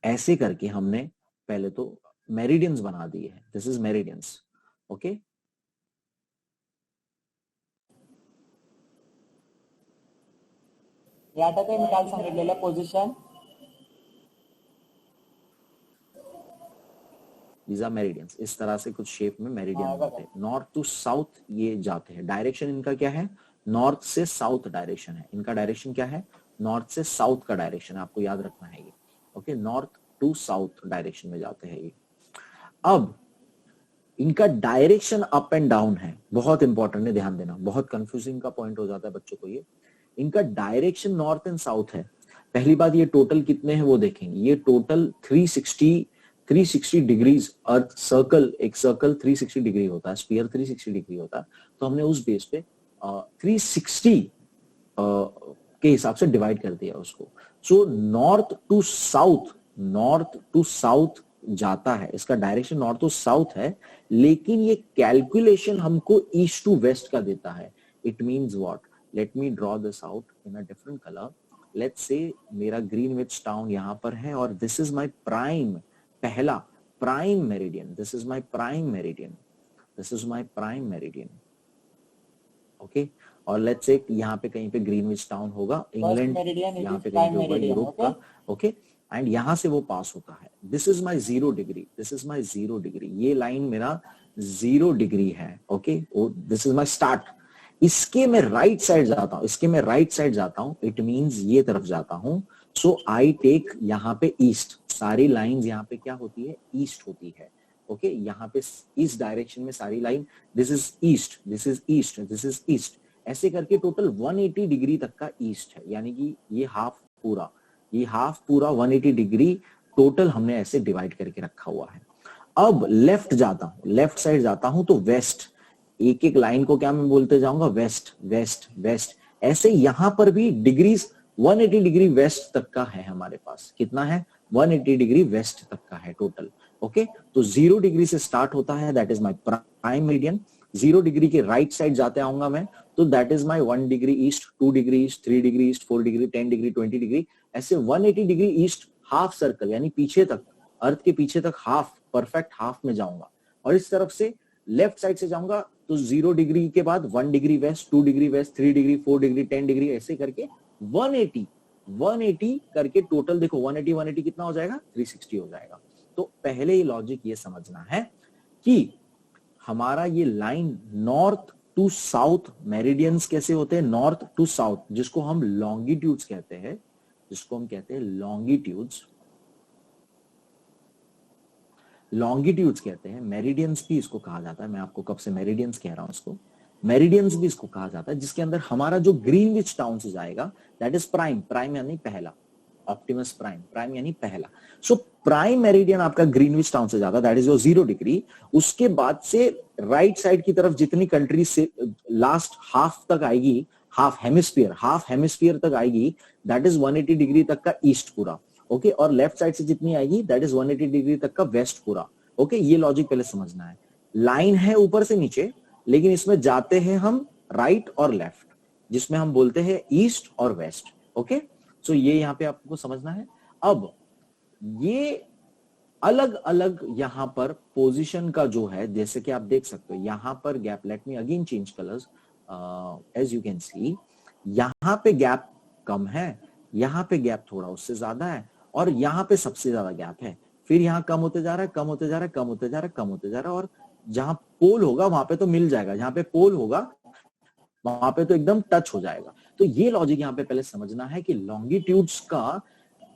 ऐसे करके हमने पहले तो मेरिडियंस बना दिए हैं. This is meridians. ओके, या काही मी काल सांगितलेलं पोझिशन these are मेरिडियंस. इस तरह से कुछ शेप में मेरिडियन बनते हैं. नॉर्थ टू साउथ ये जाते हैं. डायरेक्शन इनका क्या है? नॉर्थ से साउथ डायरेक्शन है. इनका डायरेक्शन क्या है? नॉर्थ से साउथ का डायरेक्शन. आपको याद रखना है ये. Okay, north to south direction में जाते हैं ये. अब इनका डायरेक्शन अप एंड डाउन है. बहुत इंपॉर्टेंट है, ध्यान देना. बहुत कंफ्यूजिंग का पॉइंट हो जाता है बच्चों को ये. इनका डायरेक्शन नॉर्थ एंड साउथ है. पहली बात, ये टोटल कितने हैं वो देखेंगे. ये टोटल 360 डिग्रीज अर्थ सर्कल. एक सर्कल 360 डिग्री होता है, स्फीयर 360 डिग्री होता है. तो हमने उस बेस पे 360 के हिसाब से डिवाइड कर दिया उसको. सो नॉर्थ टू साउथ जाता है. इसका डायरेक्शन नॉर्थ टू साउथ है, लेकिन ये कैलकुलेशन हमको ईस्ट टू वेस्ट का देता है. It means what? Let me draw this out in a different colour. Let's say मेरा ग्रीनविच टाउन यहां पर है और दिस इज माय प्राइम, पहला prime meridian. This is my prime meridian. This is my prime meridian. Okay, और let's say यहाँ पे कहीं पे ग्रीनविच टाउन होगा इंग्लैंड, यहाँ पे कहीं पे होगा यूरोप का. ओके, एंड यहां से वो पास होता है. This is my 0 degree. This is my 0 degree. ये लाइन मेरा 0 डिग्री है. Okay, this is my start. इसके मैं राइट साइड जाता हूं. इसके मैं राइट साइड जाता हूं. इट मींस ये तरफ जाता हूं. सो आई टेक यहाँ पे ईस्ट. सारी लाइंस यहाँ पे क्या होती है? ईस्ट होती है. ओके, यहाँ पे इस डायरेक्शन में सारी line, this is east, this is east, this is east. ऐसे करके टोटल 180 डिग्री तक का ईस्ट है. यानी कि ये हाफ पूरा 180 डिग्री टोटल हमने ऐसे डिवाइड करके रखा हुआ है. अब लेफ्ट जाता हूं, लेफ्ट साइड जाता हूं तो वेस्ट. एक एक लाइन को क्या मैं बोलते जाऊंगा? West, west, west. ऐसे यहां पर भी डिग्रीज 180 डिग्री वेस्ट तक का है हमारे पास. कितना है? 180 डिग्री वेस्ट तक का है टोटल. ओके, तो 0 डिग्री से स्टार्ट होता है. That is my prime meridian. 0 degree के राइट साइड जाते आऊंगा मैं, तो that is my 1 degree east, 2 degree east, 3 degree east, 4 degree, 10 degree, 20 degree. ऐसे 180 डिग्री ईस्ट हाफ सर्कल, यानी पीछे तक, अर्थ के पीछे तक हाफ, परफेक्ट हाफ में जाऊंगा. और इस तरफ से लेफ्ट साइड से जाऊंगा तो 0 डिग्री के बाद 1 degree west, 2 degree west, 3 degree, 4 degree, 10 degree, ऐसे करके 180 करके टोटल देखो 180 कितना हो जाएगा? 360 हो जाएगा. तो पहले ये लॉजिक ये समझना है कि हमारा ये line north to south meridians कैसे होते हैं? नॉर्थ टू साउथ, जिसको हम लॉन्गिट्यूड्स कहते हैं, लॉन्गिट्यूड्स कहते हैं. मेरिडियंस भी इसको कहा जाता है. मैं आपको कब से मेरिडियंस कह रहा हूं इसको. मेरिडियंस भी इसको कहा जाता है, जिसके अंदर हमारा जो ग्रीनविच टाउन से जाएगा दैट इज प्राइम. प्राइम यानी पहला, ऑप्टिमस प्राइम, प्राइम यानी पहला. सो प्राइम मेरिडियन आपका ग्रीनविच टाउन से जाता है, दैट इज योर 0 डिग्री. उसके बाद से राइट साइड की तरफ जितनी कंट्री से लास्ट हाफ तक आएगी, हाफ हेमिस्फीयर तक आएगी, दैट इज 180 डिग्री तक का ईस्ट पूरा. ओके, और लेफ्ट साइड से जितनी आएगी दैट इज 180 डिग्री तक का वेस्ट पूरा. ओके, ये लॉजिक पहले समझना है. लाइन है ऊपर से नीचे, लेकिन इसमें जाते हैं हम राइट और लेफ्ट, जिसमें हम बोलते हैं ईस्ट और वेस्ट. ओके, सो ये यहां पे आपको समझना है. अब ये अलग अलग यहां पर पोजीशन का जो है, जैसे कि आप देख सकते हो यहां पर gap. Let me again change colours. As you can see, यहां पे गैप कम है, यहां पे गैप थोड़ा उससे ज्यादा है, और यहां पे सबसे ज्यादा गैप है. फिर यहां कम होते जा रहा है, कम होते जा रहा है, कम होते जा रहा है, कम होते जा रहा है. और जहां पोल होगा वहां पे तो मिल जाएगा, जहां पे पोल होगा वहां पे तो एकदम टच हो जाएगा. तो ये लॉजिक यहां पे पहले समझना है कि लॉन्गिट्यूड्स का,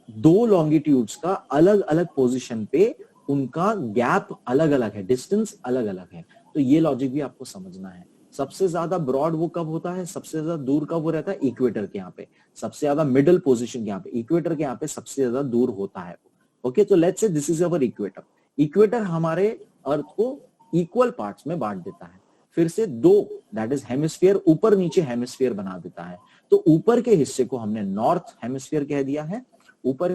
दो लॉन्गिट्यूड्स का अलग अलग पोजीशन पे उनका गैप अलग अलग है, डिस्टेंस अलग अलग है. तो ये लॉजिक भी आपको समझना है. सबसे ज्यादा ब्रॉड वो कब होता है? सबसे ज्यादा दूर कब वो रहता है? इक्वेटर के यहाँ पे. सबसे ज्यादा मिडिल पोजीशन के यहाँ पे, इक्वेटर के यहाँ पे सबसे ज्यादा दूर होता है. ओके, तो let's say this is our equator. Equator हमारे अर्थ को इक्वल पार्ट्स में बांट देता है. फिर से दो, दैट इज हेमिस्फीयर, ऊपर नीचे हेमिस्फीयर बना देता है. तो ऊपर के हिस्से को हमने नॉर्थ हेमिस्फीयर कह दिया है. ऊपर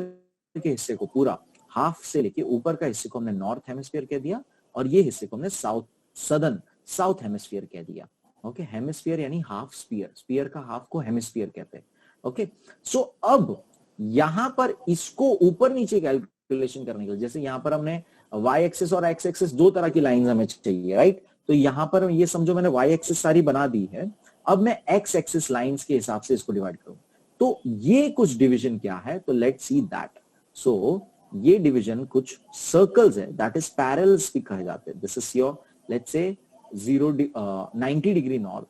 के हिस्से को पूरा हाफ से लेके ऊपर का हिस्से को हमने नॉर्थ हेमिस्फीयर कह दिया, और ये हिस्से को हमने साउथ हेमिस्फीयर कह दिया. ओके, हेमिस्फीयर यानी हाफ स्फीयर, स्फीयर का हाफ को हेमिस्फीयर कहते हैं. ओके, सो अब यहां पर इसको ऊपर नीचे कैलकुलेट कैलकुलेशन करने के लिए। जैसे यहाँ पर हमने वाई एक्सिस और एक्स एक्सिस दो तरह की लाइन हमें चाहिए, राइट। तो यहाँ पर ये समझो मैंने वाई एक्सिस सारी बना दी है, अब मैं एक्स एक्सिस लाइंस के हिसाब से इसको डिवाइड करूं। तो ये कुछ डिवीजन क्या है, तो लेट्स सी दैट। सो ये डिवीजन कुछ सर्कल्स है, दैट इज पैरेलल्स भी कहे जाते हैं। This is your let's say 90 degree north,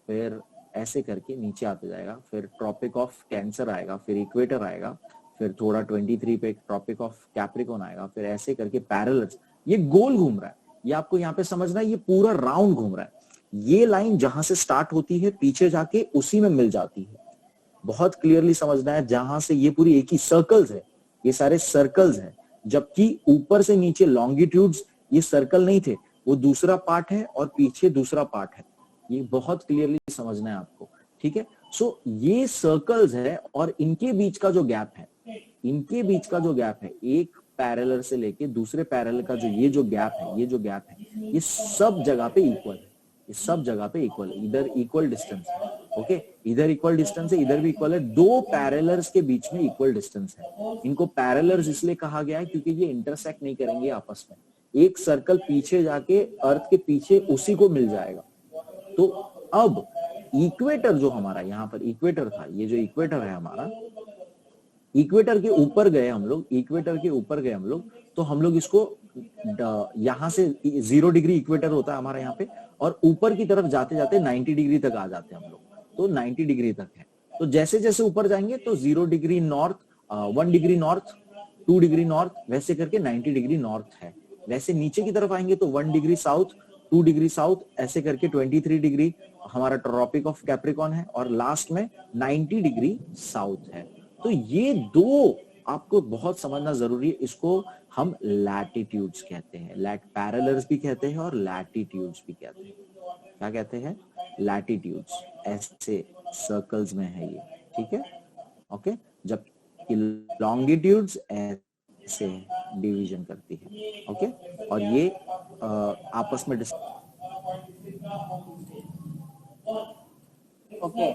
फिर ऐसे करके नीचे आते जाएगा, फिर ट्रॉपिक ऑफ कैंसर आएगा, फिर इक्वेटर आएगा, फिर थोड़ा 23 पे ट्रॉपिक ऑफ कैप्रिकॉन आएगा, फिर ऐसे करके पैरेलल्स। ये गोल घूम रहा है, ये आपको यहाँ पे समझना है, ये पूरा राउंड घूम रहा है। ये लाइन जहां से स्टार्ट होती है पीछे जाके उसी में मिल जाती है। बहुत क्लियरली समझना है, जहां से ये पूरी एक ही सर्कल्स है, ये सारे सर्कल्स हैं, जबकि ऊपर से नीचे लॉन्गिट्यूड्स ये सर्कल नहीं थे, वो दूसरा पार्ट है और पीछे दूसरा पार्ट है। ये बहुत क्लियरली समझना है आपको, ठीक है। सो ये सर्कल्स है और इनके बीच का जो गैप है, इनके बीच का जो गैप है, एक पैरेलल से लेके दूसरे पैरेलल का जो ये जो गैप है, ये जो गैप है, ये सब जगह पे इक्वल है, ये सब जगह पे इक्वल है। इधर इक्वल डिस्टेंस है, ओके, इधर इक्वल डिस्टेंस है, इधर भी इक्वल है। दो पैरेलल्स के बीच में इक्वल डिस्टेंस है। इनको पैरेलल्स इसलिए कहा गया है क्योंकि ये इंटरसेक्ट नहीं करेंगे आपस में। एक सर्कल पीछे जाके अर्थ के पीछे उसी को मिल जाएगा। तो अब इक्वेटर जो हमारा यहाँ पर इक्वेटर था, ये जो इक्वेटर है हमारा, इक्वेटर के ऊपर गए हम लोग, इक्वेटर के ऊपर गए हम लोग, तो हम लोग इसको यहां से 0 डिग्री इक्वेटर होता है हमारा यहाँ पे, और ऊपर की तरफ जाते जाते 90 डिग्री तक आ जाते हैं हम लोग, तो 90 डिग्री तक है। तो जैसे जैसे ऊपर जाएंगे तो 0 degree north, 1 degree north, 2 degree north, वैसे करके 90 डिग्री नॉर्थ है। वैसे नीचे की तरफ आएंगे तो 1 डिग्री साउथ, 2 डिग्री साउथ, ऐसे करके 23 डिग्री हमारा ट्रॉपिक ऑफ कैप्रिकॉन है, और लास्ट में 90 डिग्री साउथ है। तो ये दो आपको बहुत समझना जरूरी है। इसको हम लैटिट्यूड्स कहते हैं, पैरेलल्स भी कहते हैं और लैटिट्यूड्स भी कहते हैं। क्या कहते हैं? लैटिट्यूड्स, ऐसे सर्कल्स में है ये, ठीक है, ओके। जबकि लॉन्गिट्यूड्स ऐसे डिवीजन करती है, ओके। और ये आपस में ओके,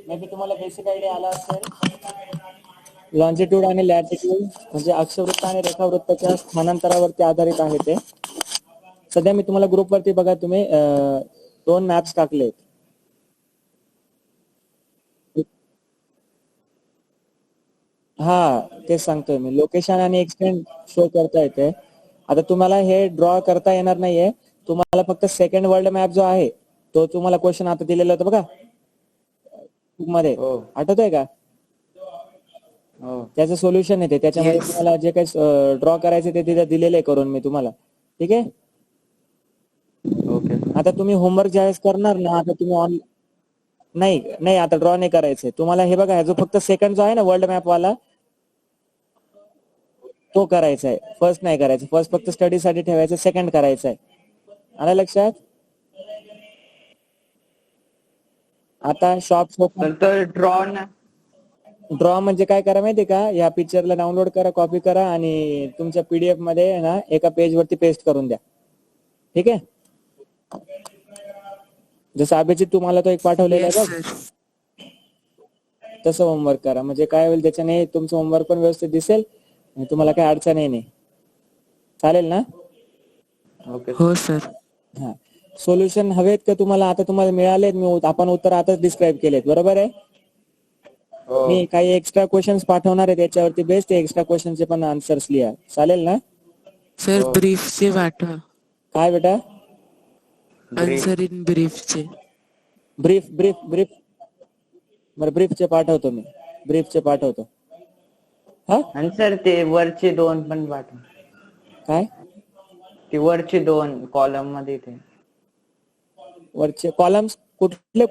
मे बी तुम्हाला बेसिक आयडिया आला असेल। लॉन्जिट्यूड आणि लॅटिट्यूड म्हणजे अक्षवृत्त आणि रेखावृत्ताच्या स्थानांतरावरती आधारित आहे ते। सध्या मी तुम्हाला ग्रुपवरती बघा, तुम्ही 2 मॅप्स टाकलेत। हा, ते सांगतोय मी, लोकेशन आणि एक्सटेंड शो करता येते। आता तुम्हाला हे ड्रॉ करता येणार नाहीये, तुम्हाला फक्त सेकंड वर्ल्ड मॅप जो आहे तो तुम्हाला क्वेश्चन आता दिलेला होता बघा मध्ये, आठवतोय का? त्याचं सोल्युशन येते, त्याच्यामध्ये तुम्हाला जे काही ड्रॉ करायचे ते तिथे दिलेले आहे करून मी तुम्हाला, ठीक आहे, ओके। आता तुम्ही होमवर्क ज्यावेळेस करणार ना, आता तुम्ही नाही आता ड्रॉ नाही करायचंय तुम्हाला। हे बघा, जो फक्त सेकंड जो आहे ना वर्ल्ड मॅप वाला, तो करायचा आहे, फर्स्ट नाही करायचं। फर्स्ट फक्त स्टडी साठी ठेवायचं, सेकंड करायचं आहे। आलं लक्षात? आता शॉप ड्रॉ म्हणजे काय करा माहितीये का, या पिक्चरला डाउनलोड करा, कॉपी करा आणि तुमच्या पीडीएफ मध्ये ना एका पेज वरती पेस्ट करून द्या, ठीक आहे। जसं अभिजित तुम्हाला तो एक पाठवलेला आहे बघ, तसं होमवर्क करा। म्हणजे काय होईल, त्याच्याने तुमचं होमवर्क पण व्यवस्थित दिसेल आणि तुम्हाला काही अडचण नाही। चालेल ना? ओके, हो सर। हा, सोल्युशन हवेत का तुम्हाला? आता तुम्हाला मिळालेत, आपण उत्तर आताच डिस्क्राईब केलेत, बरोबर आहे। मी काही एक्स्ट्रा क्वेश्चन्स पाठवणार आहे त्याच्यावरती बेस्ड, ते एक्स्ट्रा क्वेश्चनचे पण आन्सर्स लिहा, चालेल ना? सर ब्रीफचे पाठवा। काय बेटा? Answer in ब्रीफचे। ब्रीफ बरं, ब्रीफचे पाठवतो मी, ब्रीफचे पाठवतो। हा, आन्सर ते वरचे 2 पण पाठवा। काय? ते वरचे 2 कॉलम मध्ये, ते वरचे कॉलम्स कुठले?